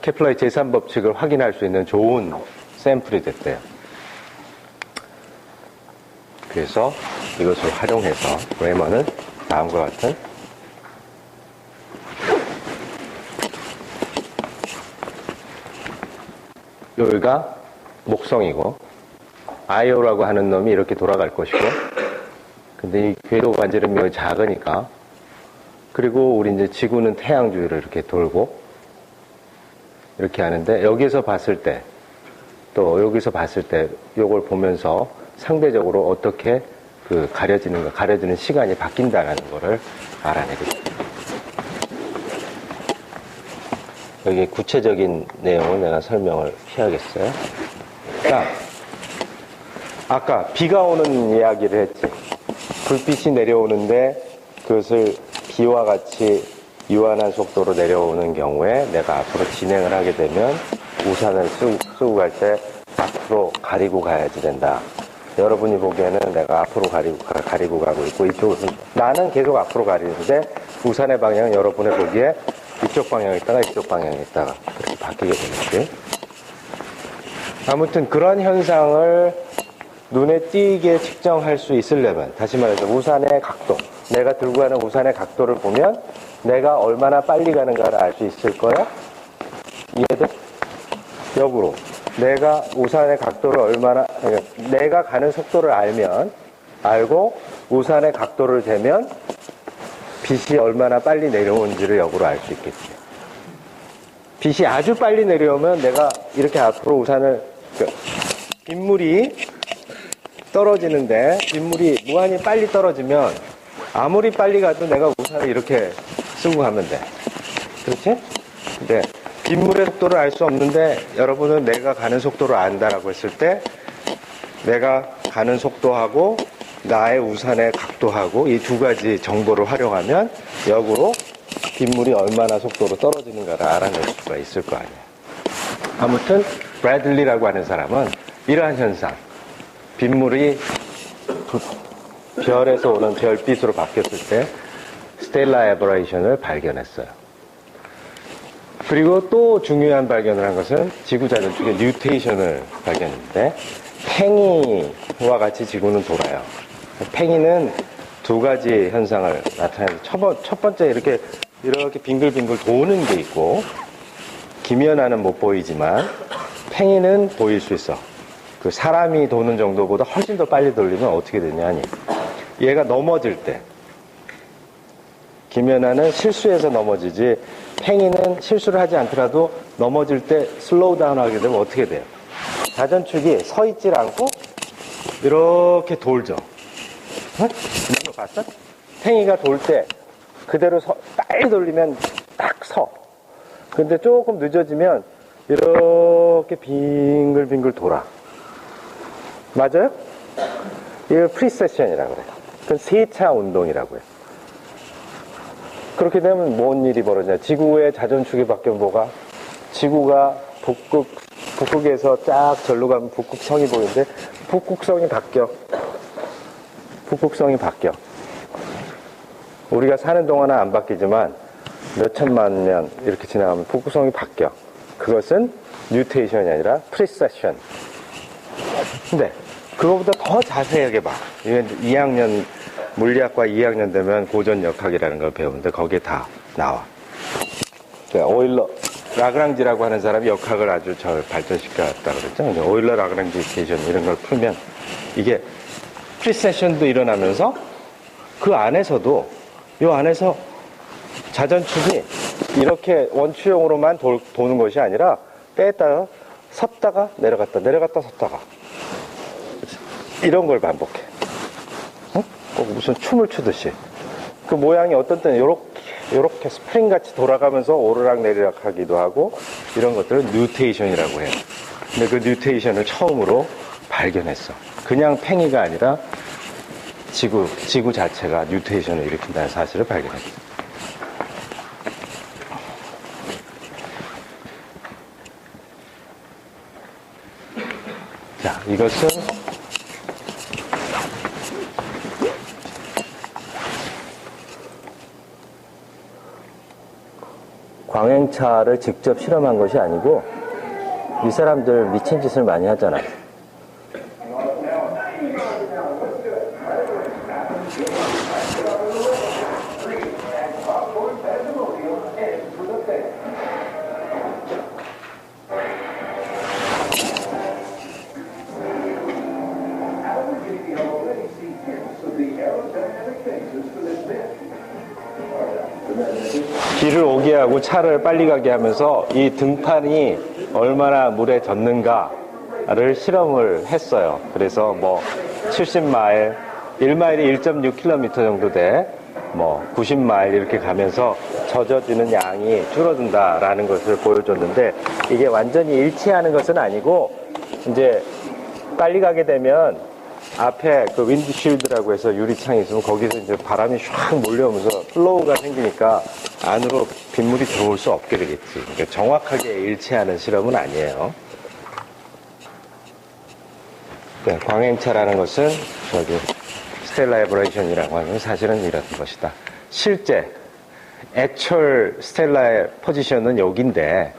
케플러의 제3법칙을 확인할 수 있는 좋은 샘플이 됐대요. 그래서 이것을 활용해서 레머는 다음과 같은 여기가 목성이고 아이오라고 하는 놈이 이렇게 돌아갈 것이고 근데 이 궤도 반지름이 작으니까 그리고 우리 이제 지구는 태양 주위를 이렇게 돌고 이렇게 하는데 여기서 봤을 때 또 여기서 봤을 때 이걸 보면서 상대적으로 어떻게 그 가려지는 시간이 바뀐다는 거를 알아내겠죠. 여기 구체적인 내용을 내가 설명을 해야겠어요. 자, 아까 비가 오는 이야기를 했지. 불빛이 내려오는데 그것을 비와 같이 유한한 속도로 내려오는 경우에 내가 앞으로 진행을 하게 되면 우산을 쓰고 갈 때 앞으로 가리고 가야지 된다. 여러분이 보기에는 내가 앞으로 가리고 가고 있고 이쪽은 나는 계속 앞으로 가리는데 우산의 방향은 여러분의 보기에 이쪽 방향에 있다가 이쪽 방향에 있다가 그렇게 바뀌게 되는지. 아무튼 그런 현상을 눈에 띄게 측정할 수 있으려면 다시 말해서 우산의 각도, 내가 들고 가는 우산의 각도를 보면 내가 얼마나 빨리 가는가를 알 수 있을 거야? 이해돼? 역으로 내가 우산의 각도를 얼마나, 내가 가는 속도를 알고 우산의 각도를 재면 빛이 얼마나 빨리 내려오는지를 역으로 알 수 있겠지. 빛이 아주 빨리 내려오면 내가 이렇게 앞으로 우산을, 빗물이 떨어지는데 빗물이 무한히 빨리 떨어지면 아무리 빨리 가도 내가 우산을 이렇게 쓰고 가면 돼. 그렇지? 근데 빗물의 속도를 알 수 없는데 여러분은 내가 가는 속도를 안다라고 했을 때 내가 가는 속도하고 나의 우산의 각도하고 이 두 가지 정보를 활용하면 역으로 빗물이 얼마나 속도로 떨어지는가를 알아낼 수가 있을 거 아니야. 아무튼 브래들리라고 하는 사람은 이러한 현상, 빗물이 별에서 오는 별빛으로 바뀌었을 때 스텔라 에버레이션을 발견했어요. 그리고 또 중요한 발견을 한 것은 지구자전 쪽에 뉴테이션을 발견했는데 팽이와 같이 지구는 돌아요. 팽이는 두 가지 현상을 나타내서 첫 번째 이렇게 빙글빙글 도는 게 있고 기면하는 못 보이지만 팽이는 보일 수 있어. 그 사람이 도는 정도보다 훨씬 더 빨리 돌리면 어떻게 되냐니 얘가 넘어질 때 기면하는 실수해서 넘어지지 팽이는 실수를 하지 않더라도 넘어질 때 슬로우 다운 하게 되면 어떻게 돼요? 자전축이 서 있질 않고 이렇게 돌죠. 응? 이거 봤어? 팽이가 돌 때 그대로 빨리 돌리면 딱 서. 근데 조금 늦어지면 이렇게 빙글빙글 돌아. 맞아요? 이걸 프리세션이라고 그래요. 그건 세차 운동이라고 해요. 그렇게 되면 뭔 일이 벌어지냐. 지구의 자전축이 바뀌면 뭐가? 지구가 북극에서 쫙 절로 가면 북극성이 보이는데 북극성이 바뀌어. 우리가 사는 동안은 안 바뀌지만 몇 천만 년 이렇게 지나가면 북극성이 바뀌어. 그것은 뉴테이션이 아니라 프리세션. 근데 그거보다 더 자세하게 봐. 이건 2학년 물리학과 2학년 되면 고전역학이라는 걸 배우는데 거기에 다 나와. 오일러 라그랑지라고 하는 사람이 역학을 아주 잘 발전시켰다 그랬죠. 오일러 라그랑지 이퀘이션 이런 걸 풀면 이게 프리세션도 일어나면서 그 안에서도 이 안에서 자전축이 이렇게 원추형으로만 도는 것이 아니라 뺐다가 섰다가 내려갔다 섰다가 이런 걸 반복해. 응? 꼭 무슨 춤을 추듯이. 그 모양이 어떤 때는 요렇게 스프링같이 돌아가면서 오르락 내리락 하기도 하고 이런 것들을 뉴테이션이라고 해요. 근데 그 뉴테이션을 처음으로 발견했어. 그냥 팽이가 아니라 지구 자체가 뉴테이션을 일으킨다는 사실을 발견했어. 자, 이것은 광행차를 직접 실험한 것이 아니고 이 사람들 미친 짓을 많이 하잖아. 비를 오게 하고 차를 빨리 가게 하면서 이 등판이 얼마나 물에 젖는가를 실험을 했어요. 그래서 70마일, 1마일이 1.6km 정도 돼, 90마일 이렇게 가면서 젖어지는 양이 줄어든다라는 것을 보여줬는데, 이게 완전히 일치하는 것은 아니고, 이제 빨리 가게 되면 앞에 그 윈드쉴드라고 해서 유리창이 있으면 거기서 이제 바람이 샥 몰려오면서 플로우가 생기니까 안으로 빗물이 들어올 수 없게 되겠지. 그러니까 정확하게 일치하는 실험은 아니에요. 네, 광행차라는 것은 저기 스텔라 에버레이션이라고 하는 사실은 이런 것이다. 실제 액츄얼 스텔라의 포지션은 여기인데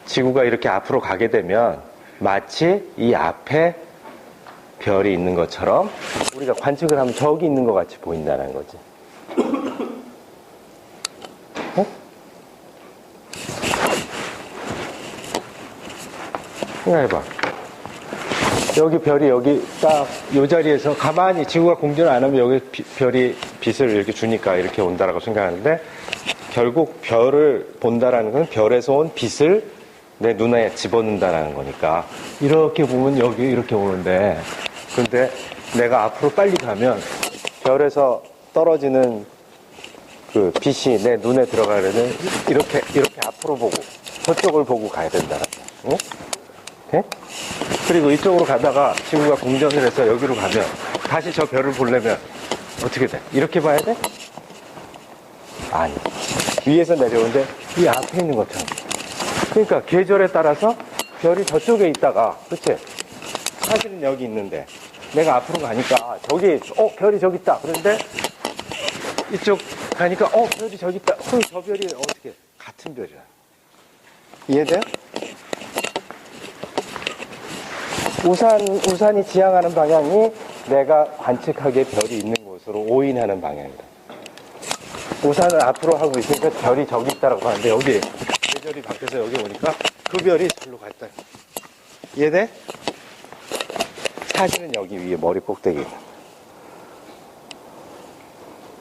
지구가 이렇게 앞으로 가게 되면 마치 이 앞에 별이 있는 것처럼 우리가 관측을 하면 저기 있는 것 같이 보인다는 거지. 어? 생각해봐. 여기 별이 여기 딱 이 자리에서 가만히 지구가 공전을 안 하면 여기 별이 빛을 이렇게 주니까 이렇게 온다라고 생각하는데, 결국 별을 본다라는 건 별에서 온 빛을 내 눈에 집어넣는다라는 거니까 이렇게 보면 여기 이렇게 오는데, 근데 내가 앞으로 빨리 가면 별에서 떨어지는 그 빛이 내 눈에 들어가려면 이렇게 앞으로 보고 저쪽을 보고 가야 된다라는 거. 네? 그리고 이쪽으로 가다가 지구가 공전을 해서 여기로 가면 다시 저 별을 보려면 어떻게 돼? 이렇게 봐야 돼? 아니. 위에서 내려오는데 이 앞에 있는 것처럼. 그러니까 계절에 따라서 별이 저쪽에 있다가, 그치? 사실은 여기 있는데 내가 앞으로 가니까 저기 별이 저기 있다. 그런데 이쪽 가니까 별이 저기 있다. 그럼 저 별이 어떻게 같은 별이야. 이해돼요? 우산이 지향하는 방향이 내가 관측하기에 별이 있는 곳으로 오인하는 방향이다. 우산을 앞으로 하고 있으니까 별이 저기 있다라고 하는데 여기 계절이 바뀌어서 여기 오니까 그 별이 절로 갔다. 이해돼? 사실은 여기 위에 머리 꼭대기.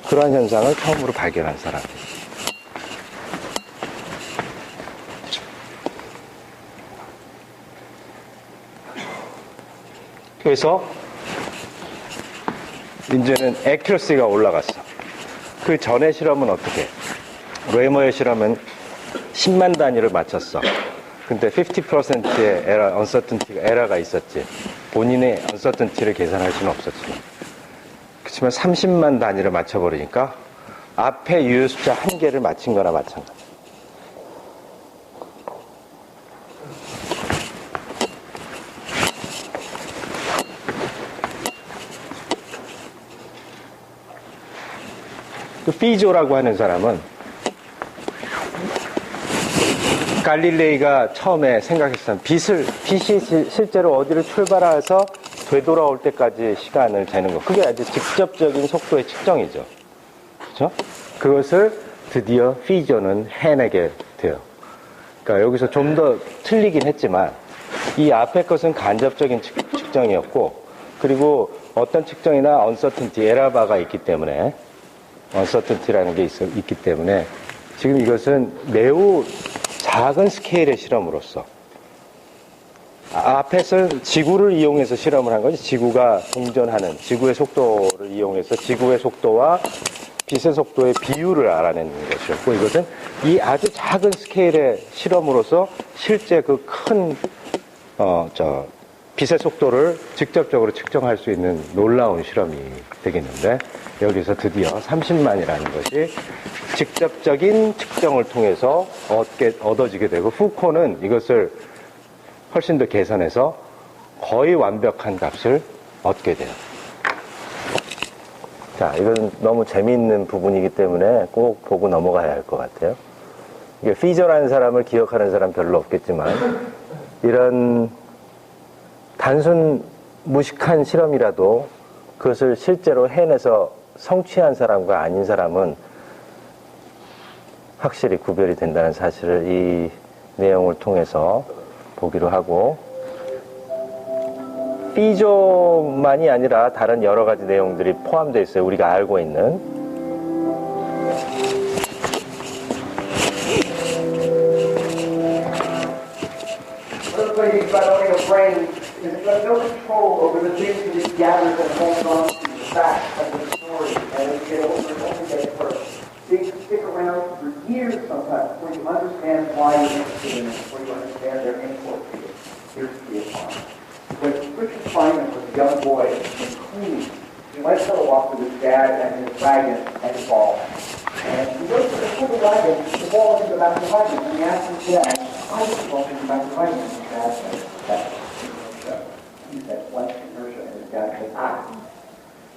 그러한 현상을 처음으로 발견한 사람. 그래서 이제는 액큐러시가 올라갔어. 그 전에 실험은 어떻게? 레머의 실험은 10만 단위를 맞췄어. 근데 50%의 에러가 있었지. 본인의 uncertainty를 계산할 수는 없었지. 그렇지만 30만 단위를 맞춰버리니까 앞에 유효 숫자 한 개를 맞힌 거나 마찬가지. 그 피조라고 하는 사람은 갈릴레이가 처음에 생각했던 빛이 실제로 어디를 출발해서 되돌아올 때까지 시간을 재는 거. 그게 아주 직접적인 속도의 측정이죠. 그렇죠? 그것을 드디어 피조는 해내게 돼요. 그러니까 여기서 좀 더 틀리긴 했지만 이 앞에 것은 간접적인 측정이었고, 그리고 어떤 측정이나 uncertainty, 에러바가 있기 때문에 uncertainty라는 게 있기 때문에 지금 이것은 매우 작은 스케일의 실험으로서 앞에서는 지구를 이용해서 실험을 한 거지. 지구가 공전하는 지구의 속도를 이용해서 지구의 속도와 빛의 속도의 비율을 알아내는 것이었고, 이것은 이 아주 작은 스케일의 실험으로서 실제 그 큰 빛의 속도를 직접적으로 측정할 수 있는 놀라운 실험이 되겠는데, 여기서 드디어 30만이라는 것이 직접적인 측정을 통해서 얻어지게 되고, 후코는 이것을 훨씬 더 계산해서 거의 완벽한 값을 얻게 돼요. 자, 이건 너무 재미있는 부분이기 때문에 꼭 보고 넘어가야 할 것 같아요. 이게 피저라는 사람을 기억하는 사람 별로 없겠지만, 이런 단순 무식한 실험이라도 그것을 실제로 해내서 성취한 사람과 아닌 사람은 확실히 구별이 된다는 사실을 이 내용을 통해서 보기로 하고, 피조만이 아니라 다른 여러 가지 내용들이 포함되어 있어요. 우리가 알고 있는. Another thing about owning a brain is that no control over the things that it gathers and holds on to. fact of the story, and as you get older, it only gets worse. They stick around for years sometimes before you understand why you're interested in it, before you understand their import to you. Here's the one. When Richard Feynman was a young boy in Queens, he went for a walk with his dad and his wagon and his ball. And he goes to the wagon, the ball went in the back of the wagon, and he asked his dad, why did the ball in the back of the wagon? And his dad said, that's inertia. He said, what's inertia? And his dad said,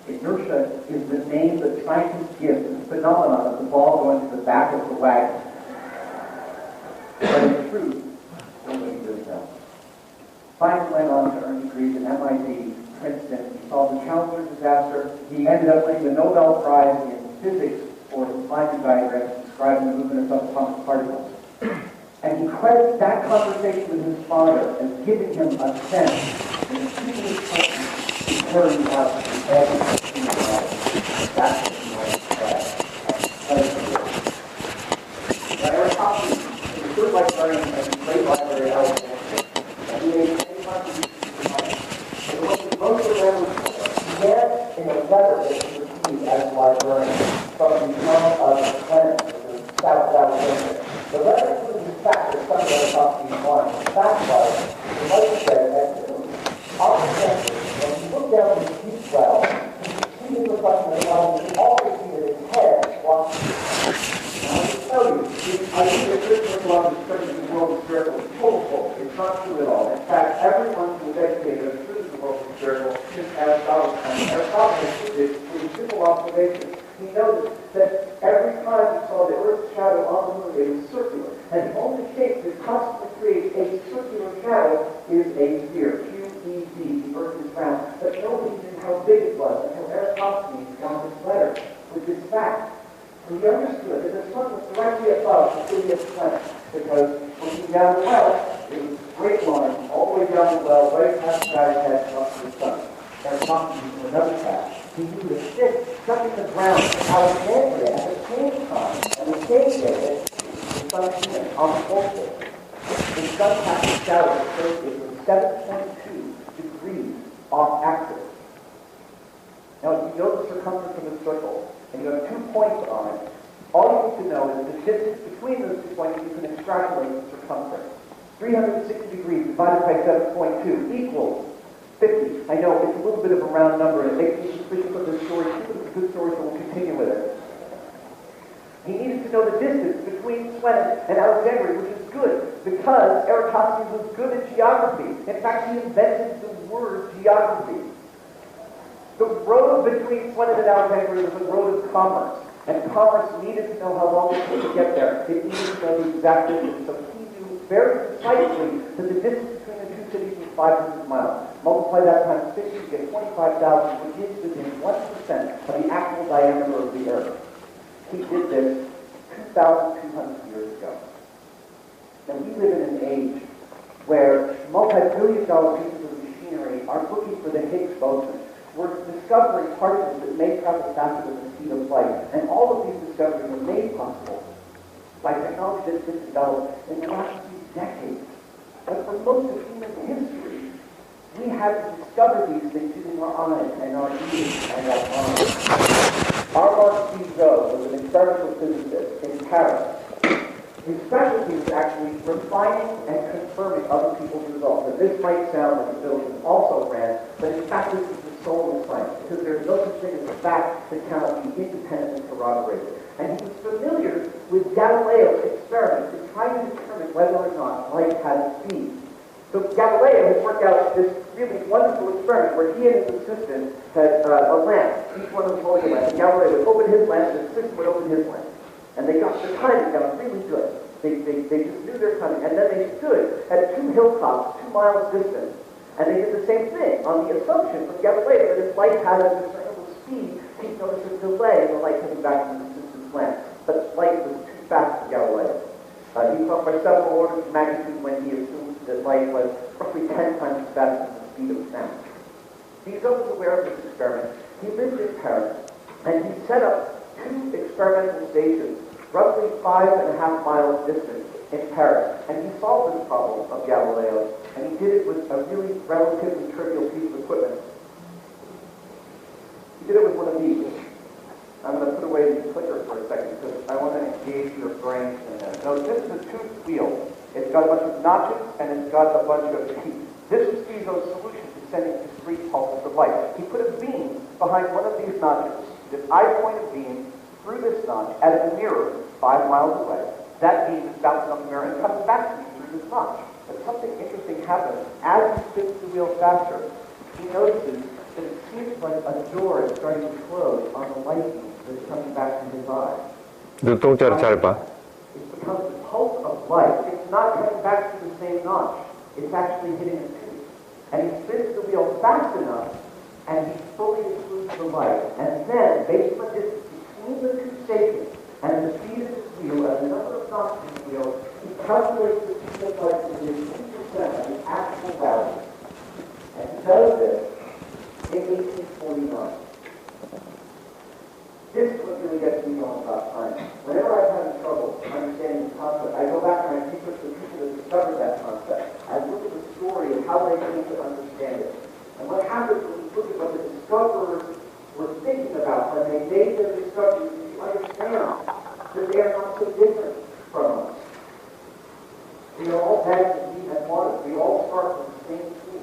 inertia is the name that scientists give to the phenomenon of the ball going to the back of the wagon. But in truth, nobody really knows. Feynman went on to earn degrees at MIT, Princeton. He solved the Challenger disaster. He ended up winning the Nobel Prize in physics for his Feynman diagram describing the movement of subatomic particles. And he credits that conversation with his father as giving him a sense that the people carrying out the every that's what he wants to say. Eratosthenes is a good librarian and a great library at Alexandria. And he made many contributions to science. And what he most remembers began in a letter that he received as a librarian from the town of Clemens, which is south of Alexandria. The letter included the fact that some of Eratosthenes won. The fact was, the letter said that Alexander, when he looked down at his deep well, he was reflecting the bottom, he always see that his head walks. Now, I can tell you, I think the Christian philosophy studies the world of spiritual is total. It's not true at all. In fact, everyone who is educated and studies the world of spiritual is Aristotle. And Aristotle did this through simple observations. He noticed that every time he saw the Earth's shadow on the moon, it was circular. And the only shape that constantly creates a circular shadow is a sphere. QED, the Earth is round. But nobody knew how big it was until Eratosthenes got this letter with this fact. And he understood that the sun was directly above the city of Clemens, because looking down the well, it was a straight line all the way down the well, right past the guy's head up to the sun. Eratosthenes knew another fact. He knew the stick stuck in the ground in Alexandria at the same time, and the same day that the sun came on the solstice. The sun passed the shadow so it was 7.2 degrees off axis. Now, if you know the circumference of a circle, and you have 2 points on it, all you need to know is the distance between those 2 points. You can extrapolate the circumference. 360 degrees divided by 7.2 equals 50. I know it's a little bit of a round number, and it makes me suspicious of this story. It's a good story, so we'll continue with it. He needed to know the distance between Clemens and Alexandria, which is good, because Eratosthenes was good at geography. In fact, he invented the word geography. The road between Clemens and Alexandria was a road of commerce, and commerce needed to know how long it took to get there. It needed to know the exact distance, so he knew very precisely that the distance between the two cities was 500 miles. Multiply that times 50, you get 25,000, which is within 1% of the actual diameter of the Earth. He did this 2,200 years ago. Now, we live in an age where multi-billion-dollar pieces of machinery are looking for the Higgs boson. We're discovering particles that may travel faster than the speed of light. And all of these discoveries are made possible by technology that's been developed in the last few decades. But for most of human history, we had to discover these things using our eyes and our ears and our minds. Armand Guizot was an experimental physicist in Paris. His specialty was actually refining and confirming other people's results. And this might sound like a building also ran, but in fact this is the soul of science, because there's no such thing as a fact that cannot be independently corroborated. And he was familiar with Galileo's experiments in trying to determine whether or not light had speed. So Galileo had worked out this really wonderful experiment where he and his assistant had a lamp. Each one was holding a lamp. And Galileo would open his lamp, and his assistant would open his lamp. And they got the timing down really good. They just knew their timing. And then they stood at 2 hilltops, 2 miles distant. And they did the same thing on the assumption from Galileo that if light had a discernible speed, he'd notice a delay in the light coming back from the assistant's lamp. But light was too fast for Galileo. He thought by several orders of magnitude when he assumed that light was roughly 10 times faster than the speed of sound. Guizot was aware of this experiment. He lived in Paris, and he set up 2 experimental stations, roughly 5.5 miles distant in Paris. And he solved this problem of Galileo, and he did it with a really relatively trivial piece of equipment. He did it with one of these. I'm going to put away the clicker for a second because I want to engage your brains in that. Now, this is a tooth wheel. It's got a bunch of notches and it's got a bunch of teeth. This was Fizeau's solution to sending discrete pulses of light. He put a beam behind one of these notches. This eye-pointed beam through this notch at a mirror 5 miles away. That beam is bouncing off the mirror and comes back to me through this notch. But something interesting happens. As he spins the wheel faster, he notices that it seems like a door is starting to close on the light beam that's coming back from his eye. 눈동자를 잘 봐. It's because the pulse of light, it's not coming back to the same notch. It's actually hitting a tooth. And he spins the wheel fast enough, and he fully excludes the light. And then, based on the distance between the two stations, and the speed of his wheel, and the number of notches in the wheel, he calculates the speed of light within 2% of the actual value. And he does this in 1849. This is what really gets me going about time. Whenever I'm having trouble understanding the concept, I go back and I think of the people that discovered that concept. I look at the story of how they came to understand it. And what happens when you look at what the discoverers were thinking about when they made their discoveries, you understand that they are not so different from us. We are all bags of meat and water. We all start from the same tool.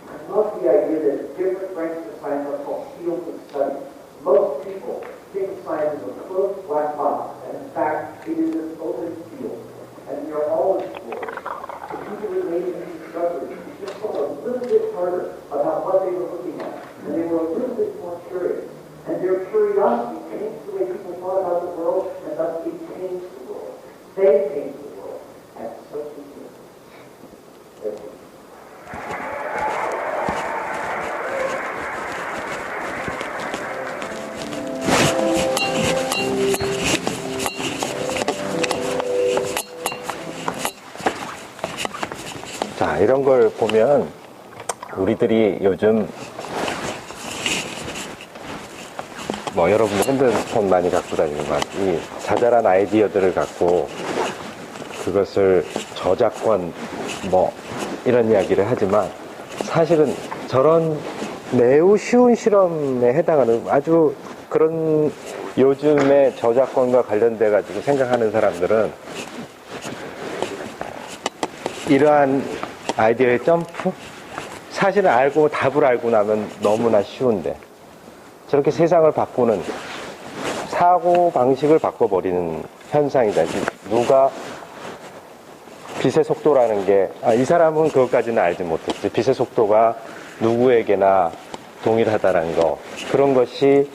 I love the idea that different branches of science are called fields of study. Most people think science is a closed black box, and in fact, it is an open field, and we are all explorers. The people that made these discoveries just thought a little bit harder about what they were looking at, and they were a little bit more curious. And their curiosity changed the way people thought about the world, and thus it changed the world. They changed the world, and so did we. Thank you. 자, 이런 걸 보면 우리들이 요즘 뭐 여러분 핸드폰 많이 갖고 다니는 것 같아요. 이 자잘한 아이디어들을 갖고 그것을 저작권 뭐 이런 이야기를 하지만 사실은 저런 매우 쉬운 실험에 해당하는 아주 그런 요즘에 저작권과 관련돼 가지고 생각하는 사람들은 이러한 아이디어의 점프? 사실은 답을 알고 나면 너무나 쉬운데 저렇게 세상을 바꾸는 사고 방식을 바꿔버리는 현상이다. 누가 빛의 속도라는 게, 이 사람은 그것까지는 알지 못했지. 빛의 속도가 누구에게나 동일하다는 거. 그런 것이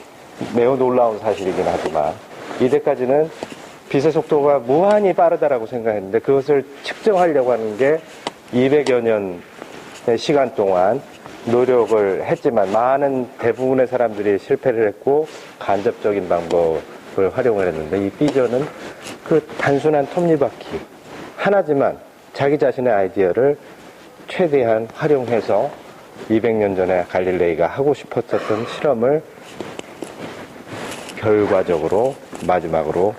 매우 놀라운 사실이긴 하지만 이때까지는 빛의 속도가 무한히 빠르다라고 생각했는데 그것을 측정하려고 하는 게 200여 년의 시간 동안 노력을 했지만 많은 대부분의 사람들이 실패를 했고 간접적인 방법을 활용을 했는데 이 피저는 그 단순한 톱니바퀴 하나지만 자기 자신의 아이디어를 최대한 활용해서 200년 전에 갈릴레이가 하고 싶었던 실험을 결과적으로 마지막으로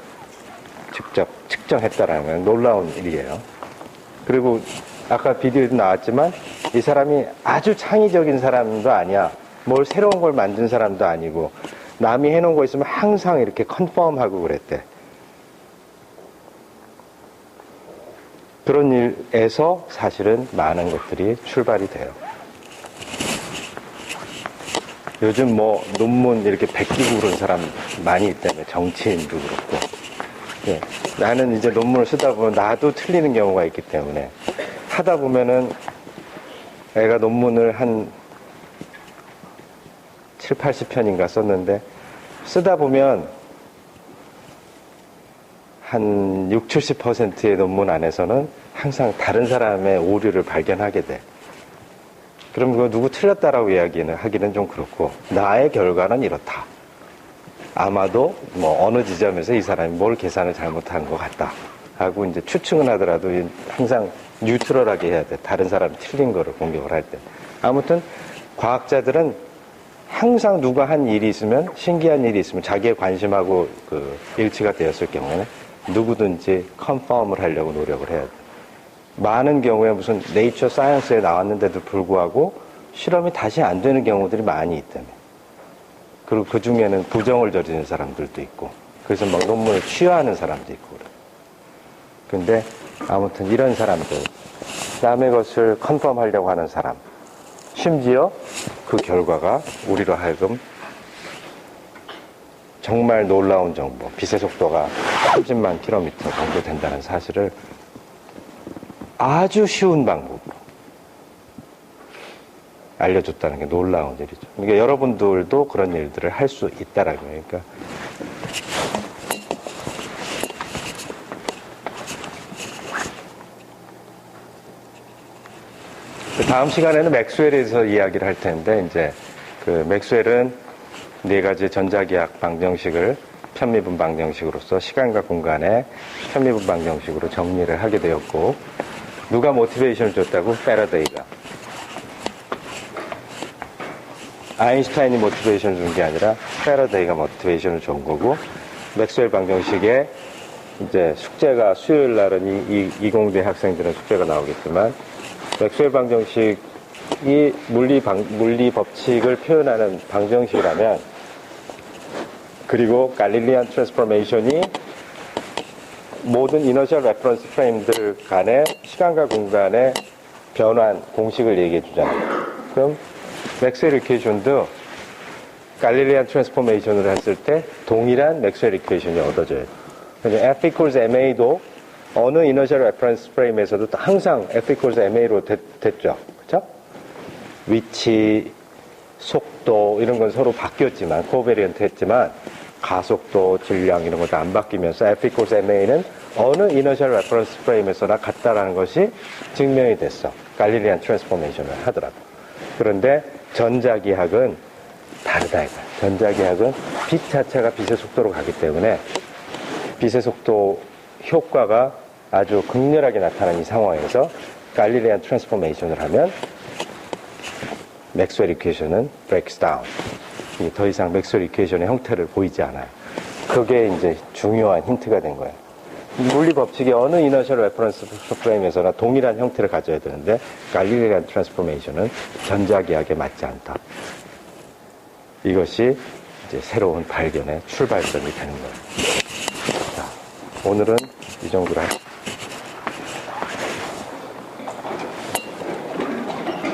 직접 측정했다라는 건 놀라운 일이에요. 그리고 아까 비디오에도 나왔지만 이 사람이 아주 창의적인 사람도 아니야. 뭘 새로운 걸 만든 사람도 아니고 남이 해놓은 거 있으면 항상 이렇게 컨펌하고 그랬대. 그런 일에서 사실은 많은 것들이 출발이 돼요. 요즘 뭐 논문 이렇게 베끼고 그런 사람 많이 있다며. 정치인도 그렇고. 예, 나는 이제 논문을 쓰다 보면 나도 틀리는 경우가 있기 때문에 하다 보면은 애가 논문을 한 7, 80편인가 썼는데 쓰다 보면 한 6, 70%의 논문 안에서는 항상 다른 사람의 오류를 발견하게 돼. 그럼 그거 누구 틀렸다라고 이야기는 하기는 좀 그렇고 나의 결과는 이렇다. 아마도 뭐 어느 지점에서 이 사람이 뭘 계산을 잘못한 것 같다 하고 이제 추측은 하더라도 항상 뉴트럴하게 해야 돼. 다른 사람이 틀린 거를 공격을 할 때. 아무튼 과학자들은 항상 누가 한 일이 있으면 신기한 일이 있으면 자기의 관심하고 그 일치가 되었을 경우에는 누구든지 컨펌을 하려고 노력을 해야 돼. 많은 경우에 무슨 네이처 사이언스에 나왔는데도 불구하고 실험이 다시 안 되는 경우들이 많이 있다며. 그리고 그 중에는 부정을 저지르는 사람들도 있고, 그래서 막 논문을 취하하는 사람도 있고 그래요. 근데 아무튼 이런 사람들, 남의 것을 컨펌하려고 하는 사람, 심지어 그 결과가 우리로 하여금 정말 놀라운 정보, 빛의 속도가 30만 킬로미터 정도 된다는 사실을 아주 쉬운 방법으로 알려줬다는 게 놀라운 일이죠. 그러니까 여러분들도 그런 일들을 할 수 있다라는 거예요. 그러니까 다음 시간에는 맥스웰에 대해서 이야기를 할 텐데, 이제 그 맥스웰은 네 가지 전자기학 방정식을 편미분 방정식으로서 시간과 공간의 편미분 방정식으로 정리를 하게 되었고, 누가 모티베이션을 줬다고? 패러데이가. 아인슈타인이 모티베이션을 준 게 아니라 패러데이가 모티베이션을 준 거고, 맥스웰 방정식에 이제 숙제가 수요일 날은 이공대 학생들은 숙제가 나오겠지만, 맥스웰 방정식이 물리 법칙을 표현하는 방정식이라면, 그리고 갈릴리안 트랜스포메이션이 모든 이너셜 레퍼런스 프레임들 간의 시간과 공간의 변환 공식을 얘기해 주잖아요. 그럼 맥스웰 이퀘이션도 갈릴리안 트랜스포메이션을 했을 때 동일한 맥스웰 이퀘이션이 얻어져요. 그래서 F equals MA도 어느 이너셜 레퍼런스 프레임에서도 항상 F equals MA로 됐죠. 그렇죠? 위치, 속도 이런 건 서로 바뀌었지만, 코베리언트 했지만 가속도, 질량 이런 것도 안 바뀌면서 F equals MA는 어느 이너셜 레퍼런스 프레임에서나 같다라는 것이 증명이 됐어. 갈릴리안 트랜스포메이션을 하더라도. 그런데 전자기학은 다르다 이거야. 전자기학은 빛 자체가 빛의 속도로 가기 때문에 빛의 속도 효과가 아주 극렬하게 나타나는 이 상황에서 갈릴리안 트랜스포메이션을 하면 맥스웰 이퀘이션은 breaks down. 더 이상 맥스웰 이퀘이션의 형태를 보이지 않아요. 그게 이제 중요한 힌트가 된 거예요. 물리 법칙의 어느 이너셜 레퍼런스 프레임에서나 동일한 형태를 가져야 되는데 갈릴리안 트랜스포메이션은 전자기학에 맞지 않다. 이것이 이제 새로운 발견의 출발점이 되는 거예요. 자, 오늘은 이 정도로 할게요.